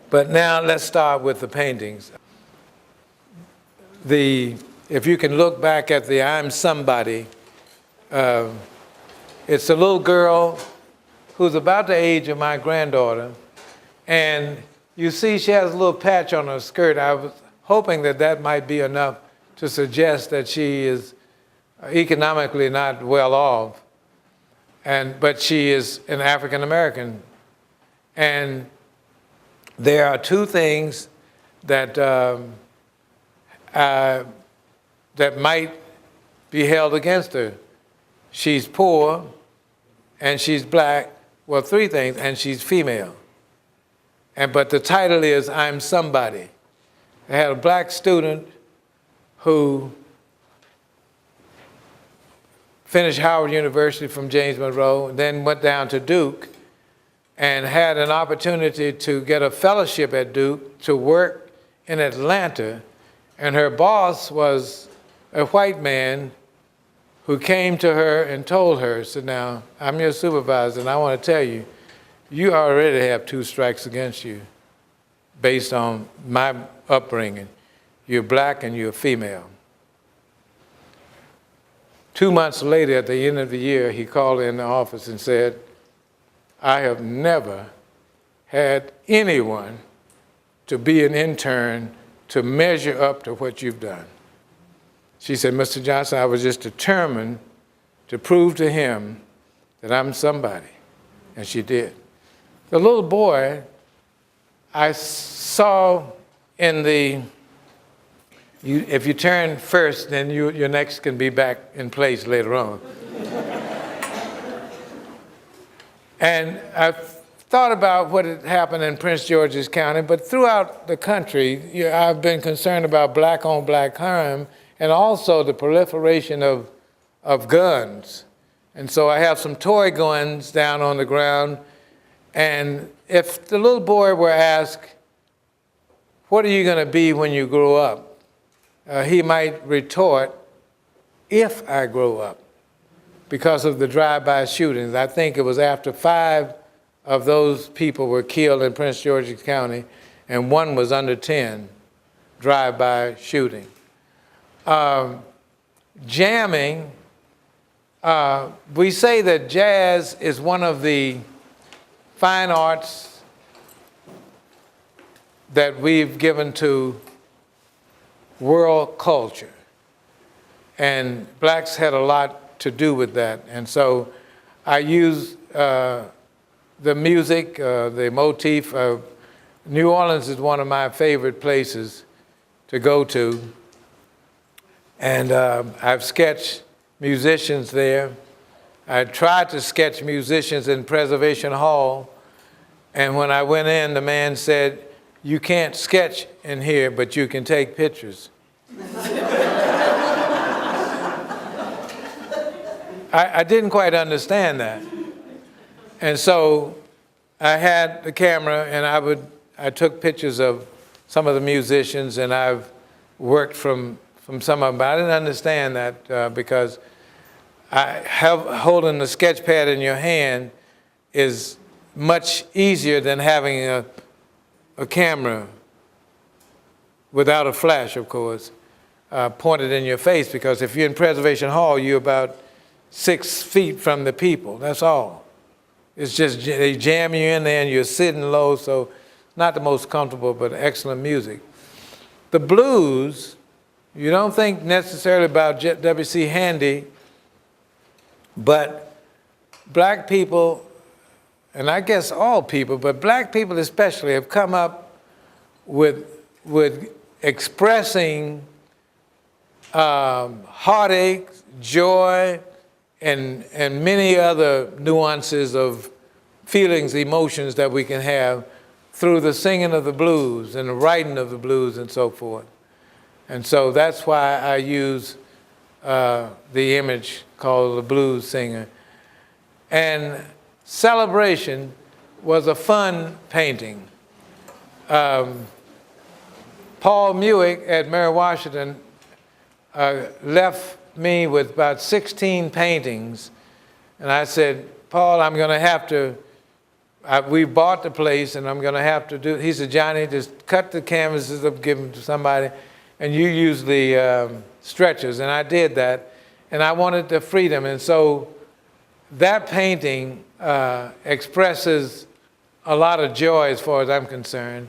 But now let's start with the paintings. If you can look back at the I'm Somebody, it's a little girl who's about the age of my granddaughter, and you see she has a little patch on her skirt. I was hoping that that might be enough to suggest that she is economically not well off, but she is an African American. And there are two things that that might be held against her. She's poor, and she's black. Well, three things, and she's female. But the title is I'm Somebody. I had a black student who finished Howard University from James Monroe, and then went down to Duke and had an opportunity to get a fellowship at Duke to work in Atlanta. And her boss was a white man who came to her and told her, said, now, I'm your supervisor, and I want to tell you, you already have 2 strikes against you based on my upbringing. You're black and you're female. 2 months later, at the end of the year, he called in the office and said, I have never had anyone to be an intern to measure up to what you've done. She said, Mr. Johnson, I was just determined to prove to him that I'm somebody. And she did. The little boy I saw in if you turn first, then your next can be back in place later on. And I thought about what had happened in Prince George's County, but throughout the country, I've been concerned about black-on-black crime and also the proliferation of guns. And so I have some toy guns down on the ground, and if the little boy were asked, what are you going to be when you grow up? He might retort, if I grow up, because of the drive-by shootings. I think it was after 5 of those people were killed in Prince George's County, and 1 was under 10, drive-by shooting. Jamming, we say that jazz is one of the fine arts that we've given to world culture. And blacks had a lot to do with that. And so I use the music, the motif. New Orleans is one of my favorite places to go to. And I've sketched musicians there. I tried to sketch musicians in Preservation Hall. And when I went in, the man said, you can't sketch in here, but you can take pictures. I didn't quite understand that. And so I had the camera, and I took pictures of some of the musicians, and I've worked from some of them, but I didn't understand that because holding the sketch pad in your hand is much easier than having a camera without a flash, of course, pointed in your face, because if you're in Preservation Hall, you're about 6 feet from the people, that's all. It's just they jam you in there and you're sitting low, so not the most comfortable, but excellent music. The blues, you don't think necessarily about W.C. Handy, but black people, and I guess all people, but black people especially, have come up with expressing heartache, joy, and many other nuances of feelings, emotions that we can have through the singing of the blues and the writing of the blues and so forth. And so that's why I use the image called the blues singer. And Celebration was a fun painting. Paul Muick at Mary Washington left me with about 16 paintings. And I said, Paul, I'm going to have to we bought the place, and I'm going to have to do. He said, Johnny, just cut the canvases up, give them to somebody, and you use the stretchers. And I did that, and I wanted the freedom. And so that painting expresses a lot of joy as far as I'm concerned.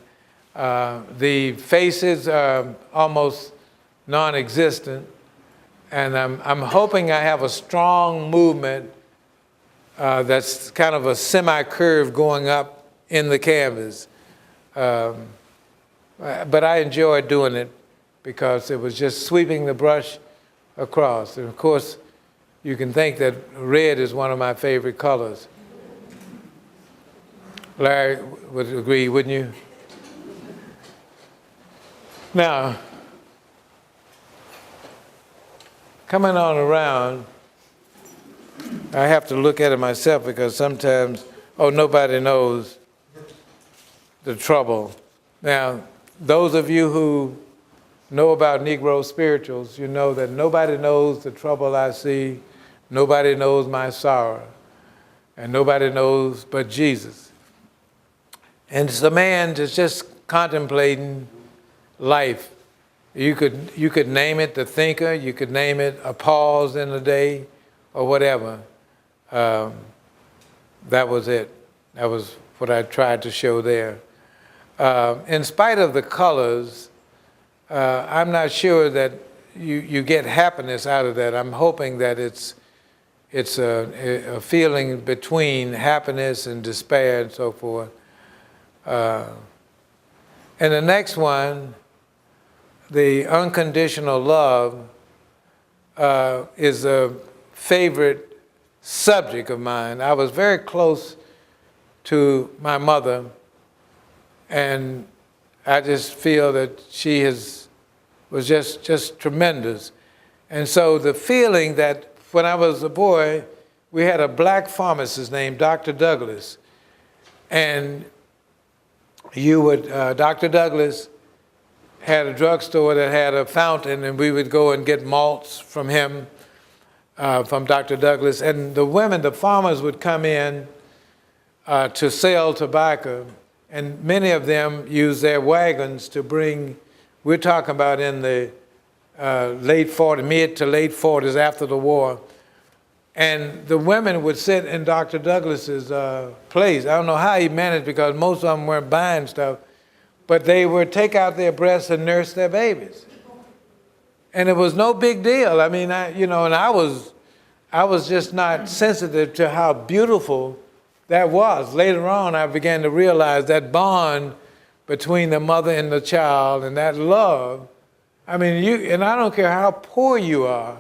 The faces are almost non-existent, and I'm hoping I have a strong movement that's kind of a semi-curve going up in the canvas. But I enjoyed doing it because it was just sweeping the brush across. And of course, you can think that red is one of my favorite colors. Larry would agree, wouldn't you? Now, coming on around, I have to look at it myself because sometimes, nobody knows the trouble. Now, those of you who know about Negro spirituals, you know that nobody knows the trouble I see, nobody knows my sorrow, and nobody knows but Jesus. And it's a man that's just contemplating life. You could name it the thinker, you could name it a pause in the day, or whatever. That was it. That was what I tried to show there. In spite of the colors, I'm not sure that you get happiness out of that. I'm hoping that it's a feeling between happiness and despair and so forth. And the next one, the unconditional love, is a favorite subject of mine. I was very close to my mother, and I just feel that she was just tremendous. And so the feeling that when I was a boy, we had a black pharmacist named Dr. Douglas, and Dr. Douglas had a drugstore that had a fountain, and we would go and get malts from him, from Dr. Douglas. And the women, the farmers, would come in to sell tobacco, and many of them used their wagons to bring, we're talking about in the mid to late 40s after the war. And the women would sit in Dr. Douglas's place. I don't know how he managed because most of them weren't buying stuff, but they would take out their breasts and nurse their babies. And it was no big deal. I mean, I was just not sensitive to how beautiful that was. Later on, I began to realize that bond between the mother and the child and that love. I mean, and I don't care how poor you are,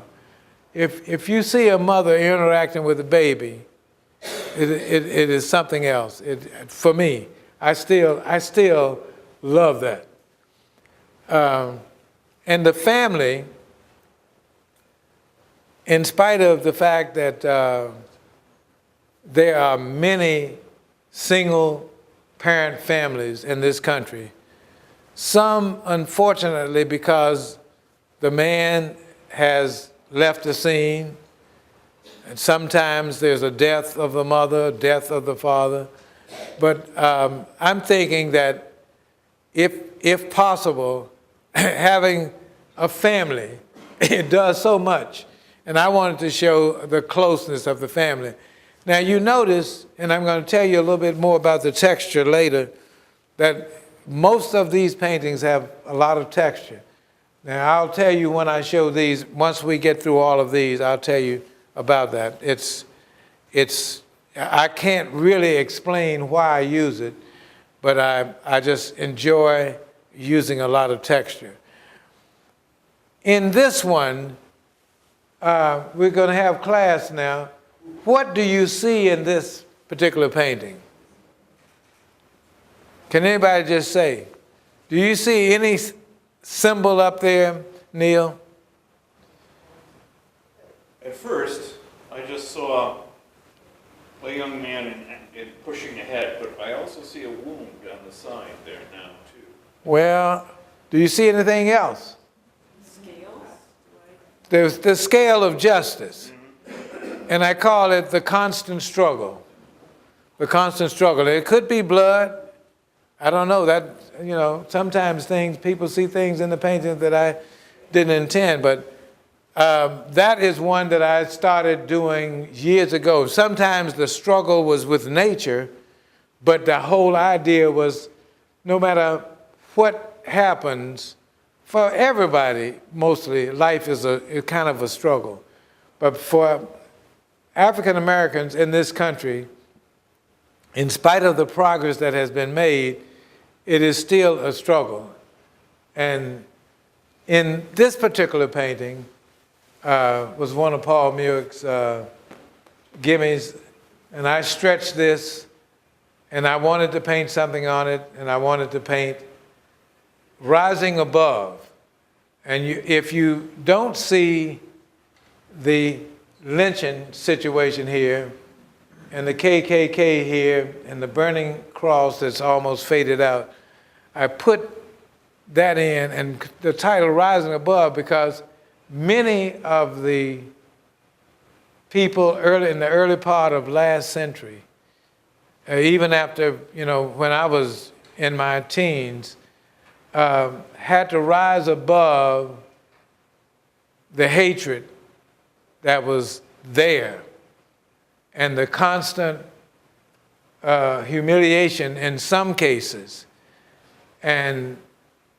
if you see a mother interacting with a baby, it is something else. For me, I still love that. And the family, in spite of the fact that there are many single parent families in this country, some unfortunately because the man has left the scene, and sometimes there's a death of the mother, death of the father. But I'm thinking that if possible, having a family, it does so much. And I wanted to show the closeness of the family. Now you notice, and I'm going to tell you a little bit more about the texture later, that most of these paintings have a lot of texture. Now I'll tell you when I show these, once we get through all of these, I'll tell you about that. I can't really explain why I use it, but I just enjoy using a lot of texture. In this one, we're going to have class now. What do you see in this particular painting? Can anybody just say? Do you see any symbol up there, Neil? At first, I just saw a young man pushing ahead, but I also see a wound on the side there now, too. Well, do you see anything else? Scales? There's the scale of justice, and I call it the constant struggle. the constant struggle. It could be blood. I don't know. That, sometimes people see things in the paintings that I didn't intend, but that is one that I started doing years ago. Sometimes the struggle was with nature, but the whole idea was no matter what happens, for everybody, mostly, life is a kind of a struggle. But for African Americans in this country, in spite of the progress that has been made, it is still a struggle. And in this particular painting was one of Paul Muick's gimmies, and I stretched this, and I wanted to paint something on it, and I wanted to paint rising above. And if you don't see the lynching situation here, and the KKK here, and the burning cross that's almost faded out, I put that in, and the title Rising Above, because many of the people in the early part of last century, even after, when I was in my teens, had to rise above the hatred that was there and the constant humiliation in some cases. And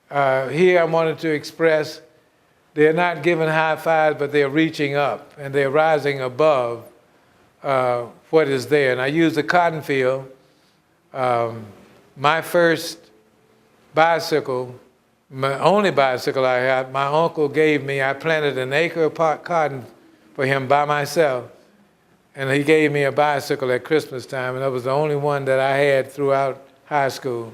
here I wanted to express they're not giving high fives, but they're reaching up and they're rising above what is there. And I used a cotton field. My first bicycle, my only bicycle I had, my uncle gave me. I planted an acre of cotton for him by myself. And he gave me a bicycle at Christmas time, and that was the only one that I had throughout high school.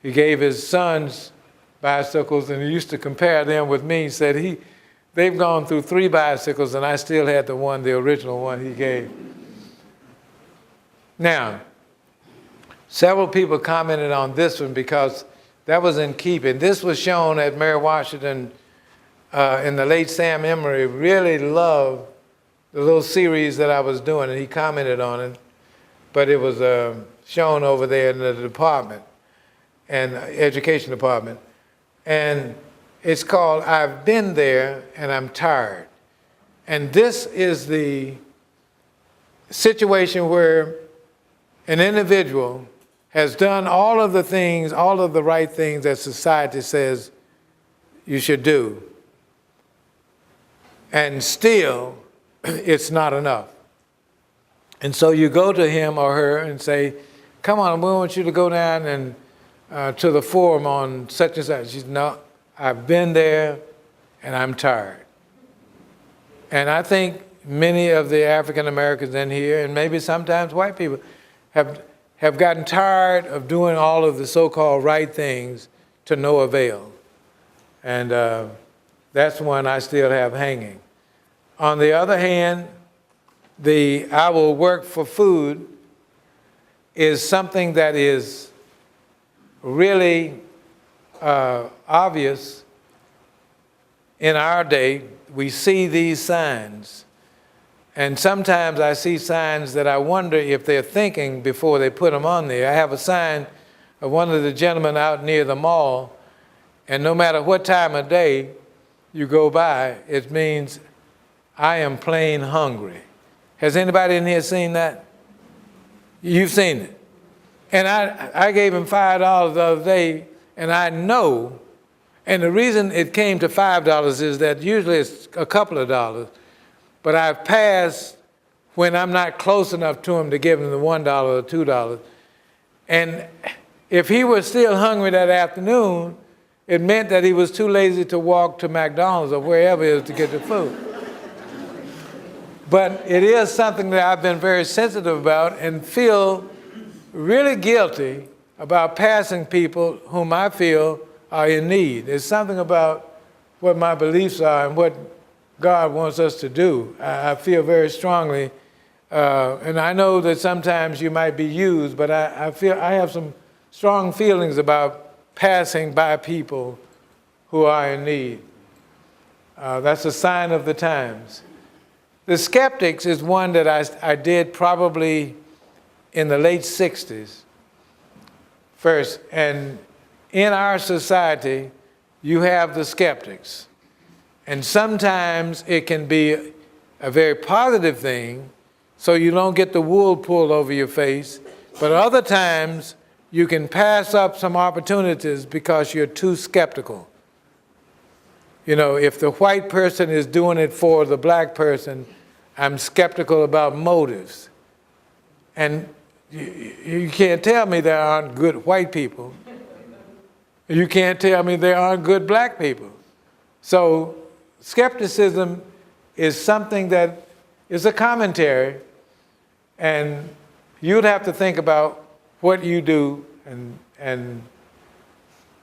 He gave his sons bicycles, and he used to compare them with me. He said they've gone through 3 bicycles, and I still had the original one he gave. Now, several people commented on this one because that was in keeping. This was shown at Mary Washington, and the late Sam Emery really loved the little series that I was doing, and he commented on it. But it was shown over there in the department, and education department. And it's called I've Been There and I'm Tired. And this is the situation where an individual has done all of the things, all of the right things that society says you should do. And still, it's not enough. And so you go to him or her and say, come on, we want you to go down and to the forum on such and such. She said, no, I've been there and I'm tired. And I think many of the African Americans in here, and maybe sometimes white people, have gotten tired of doing all of the so-called right things to no avail. And that's one I still have hanging. On the other hand, I will work for food is something that is really obvious in our day. We see these signs, and sometimes I see signs that I wonder if they're thinking before they put them on there. I have a sign of one of the gentlemen out near the mall, and no matter what time of day you go by, it means I am plain hungry. Has anybody in here seen that? You've seen it. And I gave him $5 the other day, and I know, and the reason it came to $5 is that usually it's a couple of dollars, but I've passed when I'm not close enough to him to give him the $1 or $2. And if he was still hungry that afternoon, it meant that he was too lazy to walk to McDonald's or wherever it is to get the food. But it is something that I've been very sensitive about and feel really guilty about passing people whom I feel are in need. There's something about what my beliefs are and what God wants us to do. I feel very strongly, and I know that sometimes you might be used, but I feel I have some strong feelings about passing by people who are in need. That's a sign of the times. The skeptics is one that I did probably in the late 60s first. And in our society, you have the skeptics. And sometimes it can be a very positive thing, so you don't get the wool pulled over your face. But other times, you can pass up some opportunities because you're too skeptical. You know, if the white person is doing it for the black person, I'm skeptical about motives. And you can't tell me there aren't good white people. You can't tell me there aren't good black people. So skepticism is something that is a commentary, and you'd have to think about what you do, and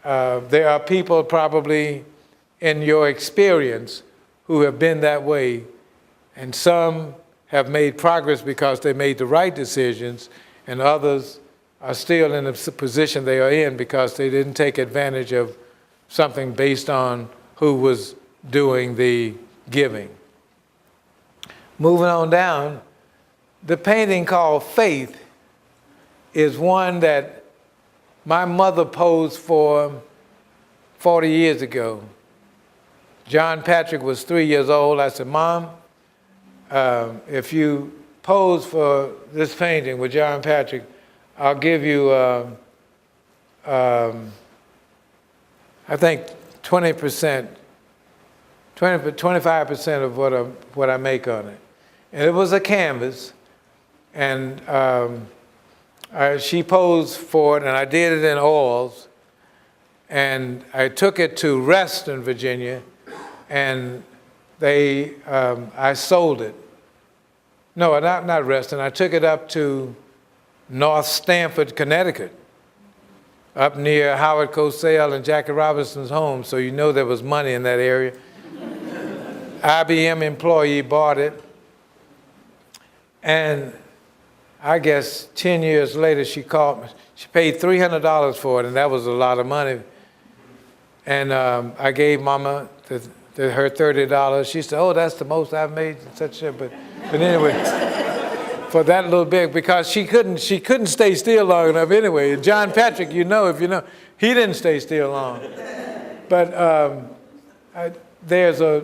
there are people probably in your experience who have been that way, and some have made progress because they made the right decisions, and others are still in the position they are in because they didn't take advantage of something based on who was doing the giving. Moving on down, the painting called Faith is one that my mother posed for 40 years ago. John Patrick was 3 years old. I said, Mom, if you pose for this painting with John Patrick, I'll give you, I think 20%, 25% of what I make on it. And it was a canvas, and she posed for it, and I did it in oils, and I took it to Reston, Virginia, and I sold it. No, not Reston. I took it up to North Stamford, Connecticut, up near Howard Cosell and Jackie Robinson's home, so you know there was money in that area. IBM employee bought it, and I guess 10 years later she called me. She paid $300 for it, and that was a lot of money. And I gave Mama her $30. She said, "Oh, that's the most I've made," such a, but anyway, for that little bit, because she couldn't stay still long enough anyway. John Patrick, if you know, he didn't stay still long. But there's a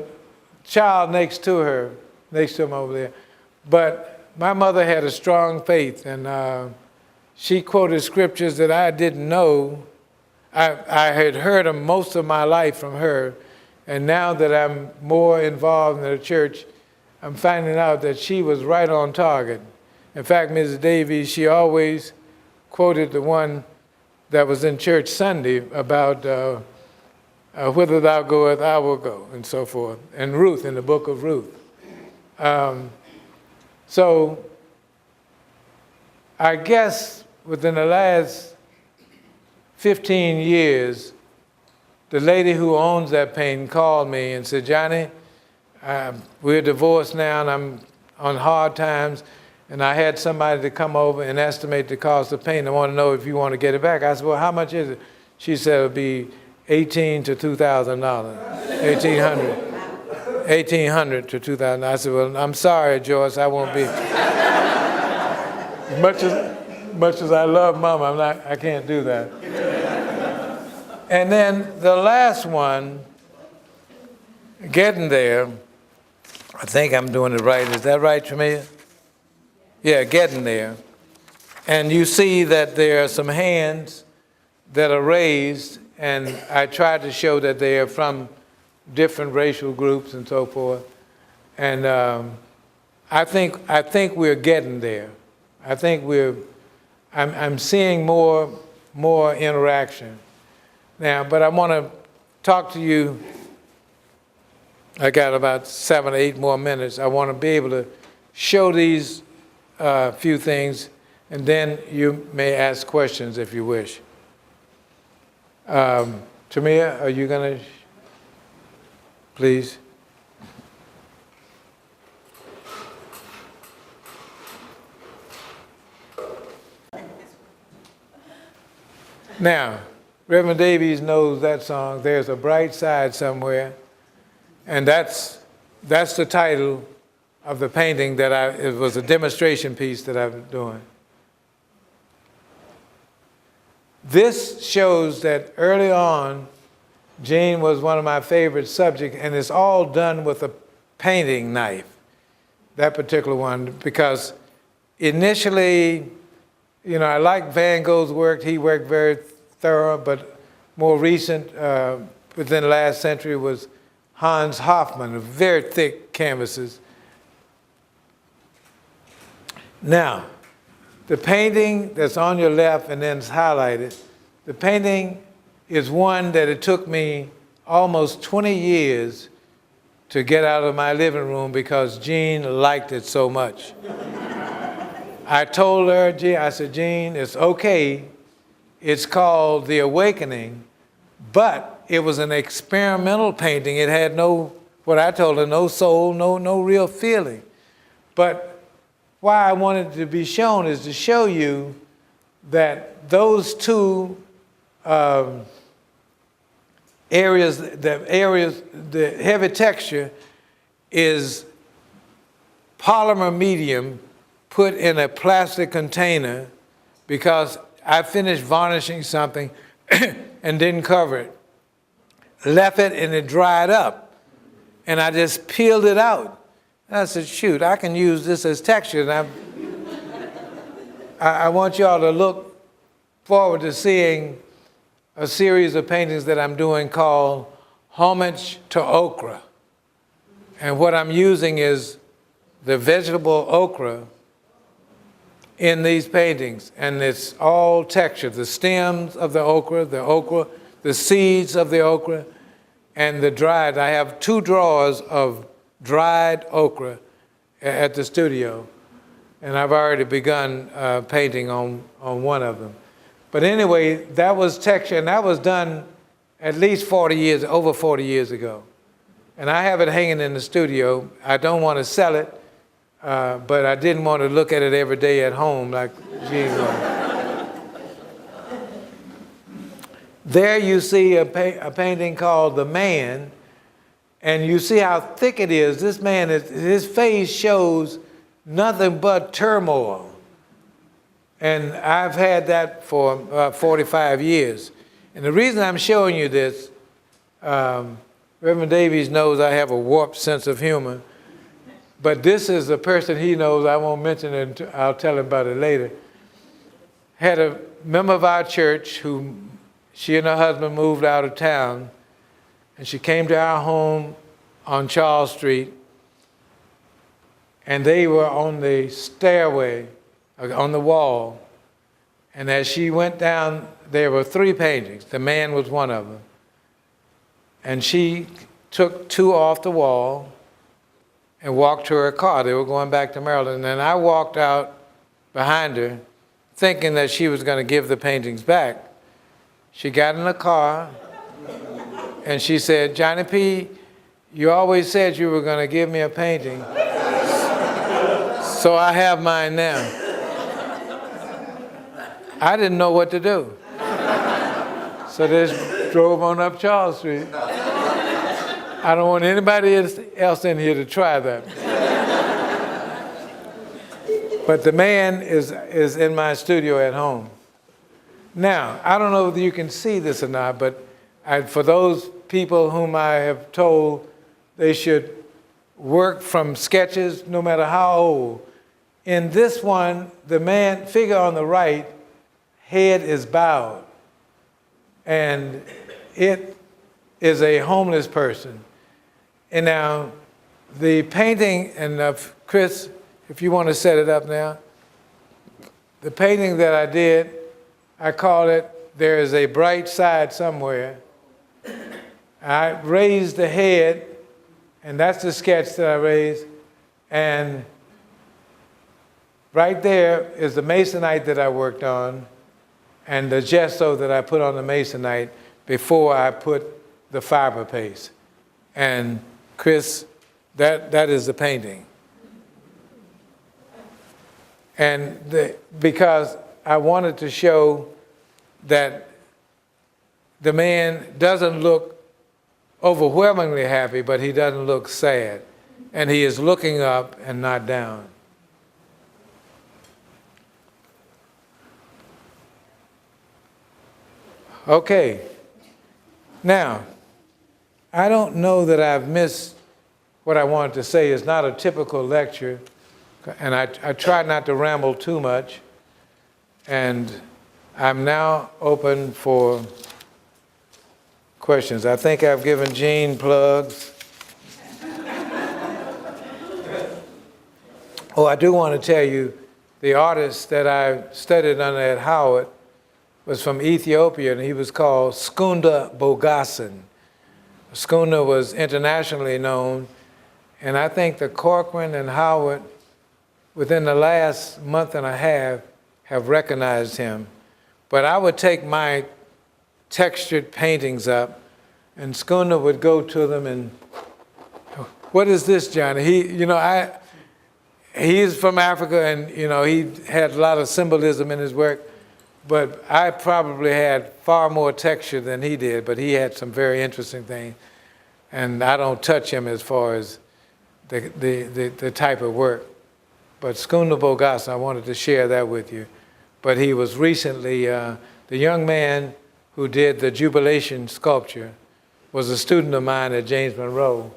child next to him over there. But my mother had a strong faith, and she quoted scriptures that I didn't know. I had heard them most of my life from her, and now that I'm more involved in the church, I'm finding out that she was right on target. In fact, Mrs. Davies, she always quoted the one that was in church Sunday about whither thou goest, I will go, and so forth, and Ruth, in the book of Ruth. So I guess within the last 15 years, the lady who owns that painting called me and said, "Johnny, we're divorced now and I'm on hard times, and I had somebody to come over and estimate the cost of painting. I want to know if you want to get it back." I said, "Well, how much is it?" She said, "It'll be $1,800 to $2,000, $1,800 to $2,000. I said, "Well, I'm sorry, Joyce, I won't be." Much as I love Mama, I can't do that. And then the last one, Getting There, I think I'm doing it right. Is that right, Tremia? Yeah, Getting There. And you see that there are some hands that are raised, and I tried to show that they are from different racial groups and so forth. And I think we're getting there. I think I'm seeing more interaction now. But I want to talk to you. I got about 7 or 8 more minutes. I want to be able to show these few things, and then you may ask questions if you wish. Tamia, are you going to, please? Now, Reverend Davies knows that song, "There's a Bright Side Somewhere," and that's the title of the painting that it was a demonstration piece that I'm doing. This shows that early on, Gene was one of my favorite subjects, and it's all done with a painting knife, that particular one, because initially, I like Van Gogh's work. He worked very thorough, but more recent, within the last century, was Hans Hofmann, very thick canvases. Now, the painting that's on your left and then it's highlighted, the painting is one that it took me almost 20 years to get out of my living room because Jean liked it so much. I told her, I said, Jean, it's okay. It's called The Awakening, but it was an experimental painting. It had what I told her, no soul, no real feeling. But why I wanted it to be shown is to show you that those two areas, the heavy texture is polymer medium put in a plastic container because I finished varnishing something and didn't cover it. Left it and it dried up. And I just peeled it out. And I said, shoot, I can use this as texture. And I want y'all to look forward to seeing a series of paintings that I'm doing called Homage to Okra. And what I'm using is the vegetable okra in these paintings. And it's all texture, the stems of the okra, the seeds of the okra, and the dried. I have 2 drawers of dried okra at the studio, and I've already begun painting on one of them. But anyway, that was texture, and that was done at least over 40 years ago. And I have it hanging in the studio. I don't want to sell it, but I didn't want to look at it every day at home like Gene was. There you see a painting called The Man, and you see how thick it is. This man, his face shows nothing but turmoil. And I've had that for 45 years. And the reason I'm showing you this, Reverend Davies knows I have a warped sense of humor, but this is a person he knows. I won't mention it, I'll tell him about it later. Had a member of our church who, she and her husband moved out of town, and she came to our home on Charles Street, and they were on the stairway, on the wall, and as she went down, there were 3 paintings. The Man was one of them. And she took 2 off the wall and walked to her car. They were going back to Maryland, and I walked out behind her thinking that she was going to give the paintings back. She got in the car, and she said, Johnny P., you always said you were going to give me a painting, so I have mine now. I didn't know what to do. So they drove on up Charles Street. I don't want anybody else in here to try that. But The Man is in my studio at home. Now, I don't know if you can see this or not, but for those people whom I have told they should work from sketches, no matter how old, in this one, the man figure on the right, head is bowed. And it is a homeless person. And now, the painting, and Chris, if you want to set it up now, the painting that I did, I call it There Is a Bright Side Somewhere. I raised the head, and that's the sketch that I raised, and right there is the masonite that I worked on, and the gesso that I put on the masonite before I put the fiber paste. And Chris, that is the painting. And because I wanted to show that the man doesn't look overwhelmingly happy, but he doesn't look sad. And he is looking up and not down. Okay. Now, I don't know that I've missed what I wanted to say. It's not a typical lecture, and I try not to ramble too much. And I'm now open for questions. I think I've given Gene plugs. Oh, I do want to tell you, the artist that I studied under at Howard was from Ethiopia, and he was called Skunda Bogason. Skunda was internationally known, and I think the Corcoran and Howard, within the last month and a half, have recognized him. But I would take my textured paintings up, and Skunda would go to them and, what is this, Johnny? He's from Africa, and he had a lot of symbolism in his work, but I probably had far more texture than he did, but he had some very interesting things, and I don't touch him as far as the type of work. But Skunda Bogason, I wanted to share that with you. But he was recently, the young man who did the Jubilation sculpture was a student of mine at James Monroe,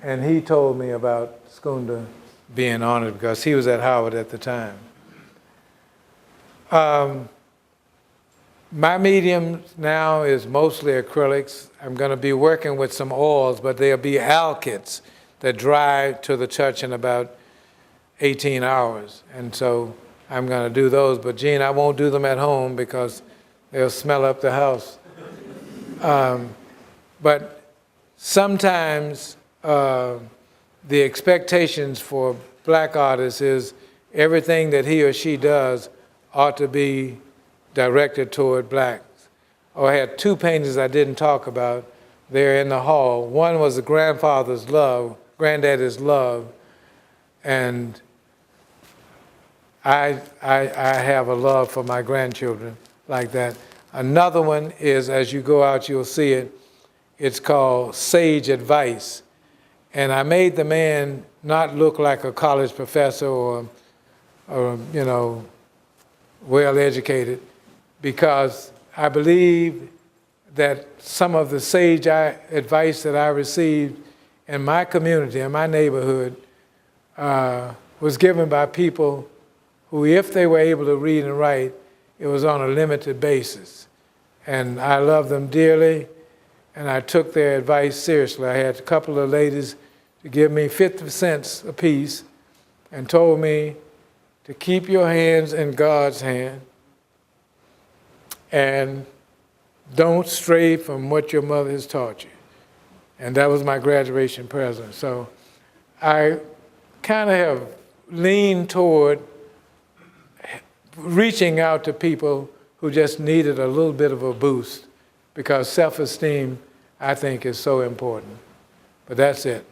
and he told me about Skunda being honored because he was at Howard at the time. My medium now is mostly acrylics. I'm going to be working with some oils, but they'll be alkyds that dry to the touch in about 18 hours. And so I'm going to do those. But Gene, I won't do them at home because they'll smell up the house. But sometimes the expectations for black artists is everything that he or she does ought to be directed toward blacks. Oh, I had two paintings I didn't talk about there in the hall. One was the Grandfather's Love, Granddaddy's Love, and I have a love for my grandchildren like that. Another one is, as you go out, you'll see it. It's called Sage Advice. And I made the man not look like a college professor or well-educated, because I believe that some of the sage advice that I received in my community, in my neighborhood, was given by people who, if they were able to read and write, it was on a limited basis. And I love them dearly, and I took their advice seriously. I had a couple of ladies to give me 50 cents apiece and told me to keep your hands in God's hand and don't stray from what your mother has taught you. And that was my graduation present. So I kind of have leaned toward reaching out to people who just needed a little bit of a boost, because self-esteem, I think, is so important. But that's it.